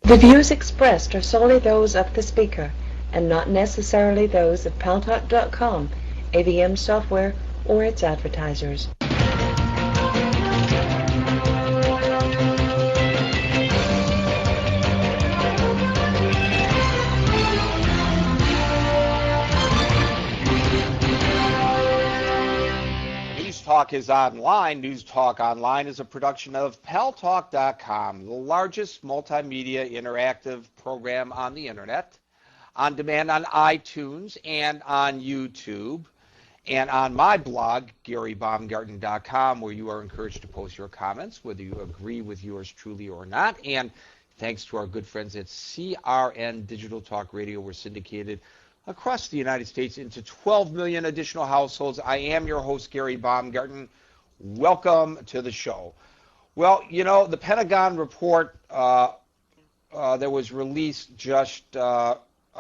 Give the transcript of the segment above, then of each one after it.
The views expressed are solely those of the speaker and not necessarily those of Paltalk.com, AVM software, or its advertisers. News Talk is online. News Talk Online is a production of Paltalk.com, the largest multimedia interactive program on the internet, on demand on iTunes and on YouTube, and on my blog, GaryBaumgarten.com, where you are encouraged to post your comments, whether you agree with yours truly or not. And thanks to our good friends at CRN Digital Talk Radio, we're syndicated across the United States into 12 million additional households. I am your host, Gary Baumgarten. Welcome to the show. Well, you know, the Pentagon report that was released just, I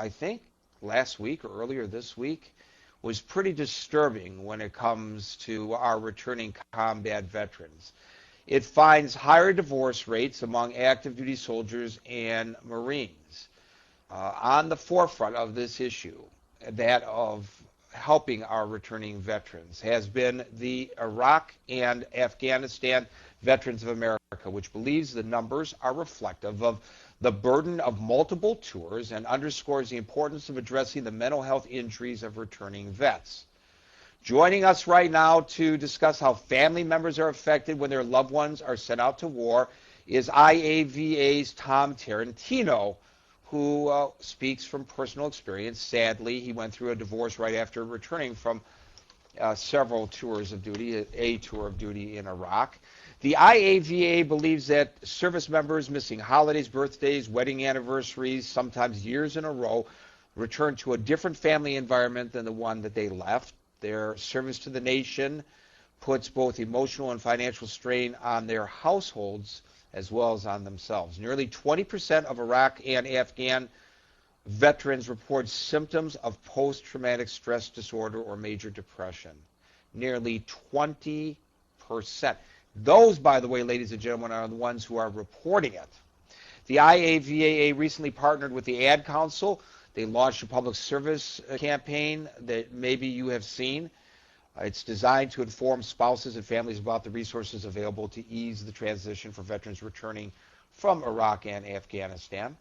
think, last week or earlier this week was pretty disturbing when it comes to our returning combat veterans. It finds higher divorce rates among active duty soldiers and Marines. On the forefront of this issue, that of helping our returning veterans, has been the Iraq and Afghanistan Veterans of America, which believes the numbers are reflective of the burden of multiple tours and underscores the importance of addressing the mental health injuries of returning vets. Joining us right now to discuss how family members are affected when their loved ones are sent out to war is IAVA's Tom Tarantino, who speaks from personal experience. Sadly, he went through a divorce right after returning from several tours of duty, a tour of duty in Iraq. The IAVA believes that service members missing holidays, birthdays, wedding anniversaries, sometimes years in a row, return to a different family environment than the one that they left. Their service to the nation puts both emotional and financial strain on their households as well as on themselves. Nearly 20% of Iraq and Afghan veterans report symptoms of post-traumatic stress disorder or major depression. Nearly 20%. Those, by the way, ladies and gentlemen, are the ones who are reporting it. The IAVAA recently partnered with the Ad Council. They launched a public service campaign that maybe you have seen. It's designed to inform spouses and families about the resources available to ease the transition for veterans returning from Iraq and Afghanistan.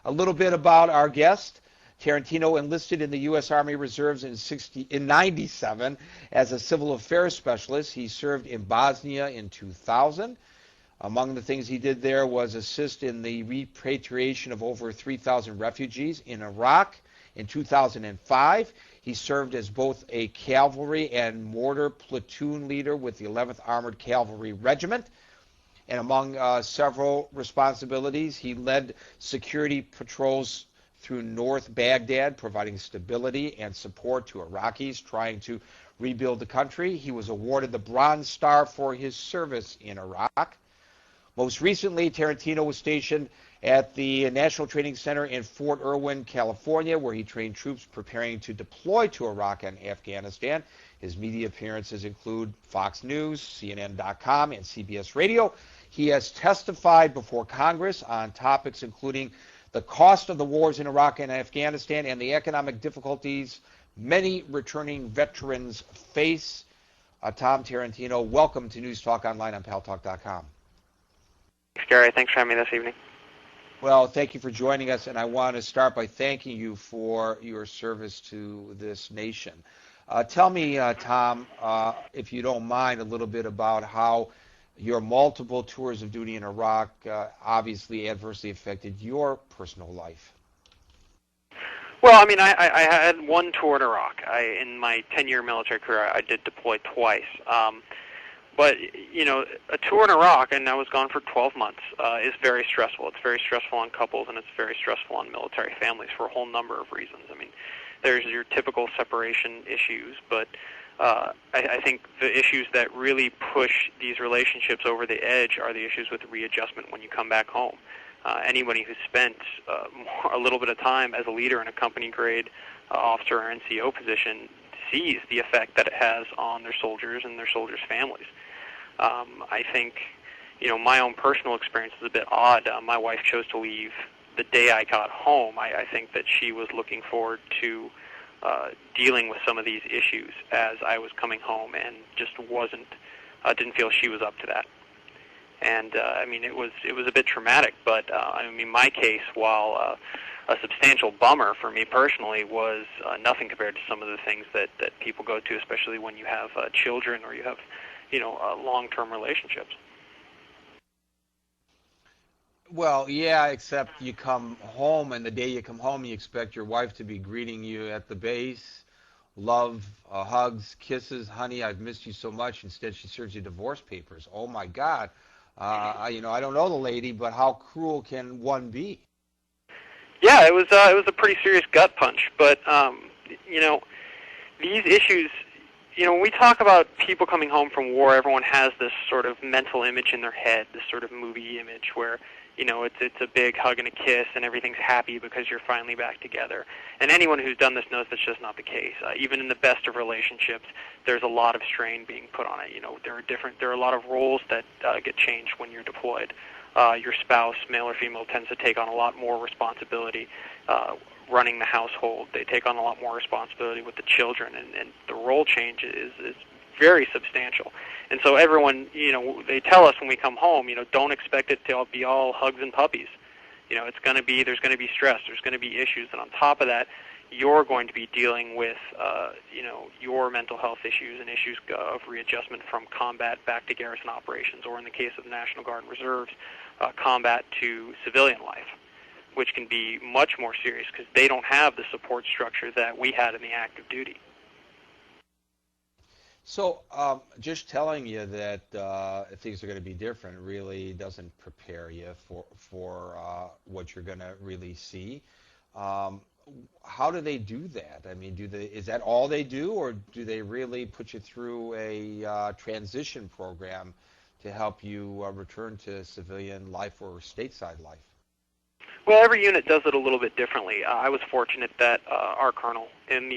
A little bit about our guest. Tarantino enlisted in the U.S. Army Reserves in 97 as a civil affairs specialist. He served in Bosnia in 2000. Among the things he did there was assist in the repatriation of over 3,000 refugees in Iraq. In 2005, he served as both a cavalry and mortar platoon leader with the 11th Armored Cavalry Regiment. And among several responsibilities, he led security patrols through North Baghdad, providing stability and support to Iraqis trying to rebuild the country. He was awarded the Bronze Star for his service in Iraq. Most recently, Tarantino was stationed at the National Training Center in Fort Irwin, California, where he trained troops preparing to deploy to Iraq and Afghanistan. His media appearances include Fox News, CNN.com, and CBS Radio. He has testified before Congress on topics including the cost of the wars in Iraq and Afghanistan and the economic difficulties many returning veterans face. Tom Tarantino, welcome to News Talk Online on Paltalk.com. Thanks, Gary. Thanks for having me this evening. Well, thank you for joining us, and I want to start by thanking you for your service to this nation. Tell me, Tom, if you don't mind, a little bit about how your multiple tours of duty in Iraq obviously adversely affected your personal life. Well, I mean, I had one tour in Iraq. In my 10-year military career, I did deploy twice. But, you know, a tour in Iraq, and I was gone for 12 months, is very stressful. It's very stressful on couples, and it's very stressful on military families for a whole number of reasons. I mean, there's your typical separation issues, but I think the issues that really push these relationships over the edge are the issues with readjustment when you come back home. Anybody who's spent a little bit of time as a leader in a company-grade officer or NCO position sees the effect that it has on their soldiers and their soldiers' families. I think, you know, my own personal experience is a bit odd. My wife chose to leave the day I got home, I think that she was looking forward to dealing with some of these issues as I was coming home, and just didn't feel she was up to that. And I mean, it was a bit traumatic, but I mean, my case, while a substantial bummer for me personally, was nothing compared to some of the things that people go to, especially when you have children or you have, long-term relationships. Well, yeah, except you come home, and the day you come home, you expect your wife to be greeting you at the base, love, hugs, kisses, honey, I've missed you so much. Instead, she serves you divorce papers. Oh my God. I don't know the lady, but how cruel can one be? Yeah, it was a pretty serious gut punch. But these issues, when we talk about people coming home from war, everyone has this sort of mental image in their head, this sort of movie image where it's a big hug and a kiss and everything's happy because you're finally back together. And anyone who's done this knows that's just not the case. Even in the best of relationships, there's a lot of strain being put on it. There are a lot of roles that get changed when you're deployed. Your spouse, male or female, tends to take on a lot more responsibility running the household. They take on a lot more responsibility with the children, and the role change is very substantial. And so everyone, they tell us when we come home, don't expect it to be all hugs and puppies. There's going to be stress, there's going to be issues, and on top of that, you're going to be dealing with, your mental health issues and issues of readjustment from combat back to garrison operations, or in the case of the National Guard and Reserves, combat to civilian life, which can be much more serious because they don't have the support structure that we had in the active duty. So just telling you that things are going to be different really doesn't prepare you for what you're going to really see. How do they do that? I mean, is that all they do, or do they really put you through a transition program to help you return to civilian life or stateside life? Well, every unit does it a little bit differently. I was fortunate that our colonel in the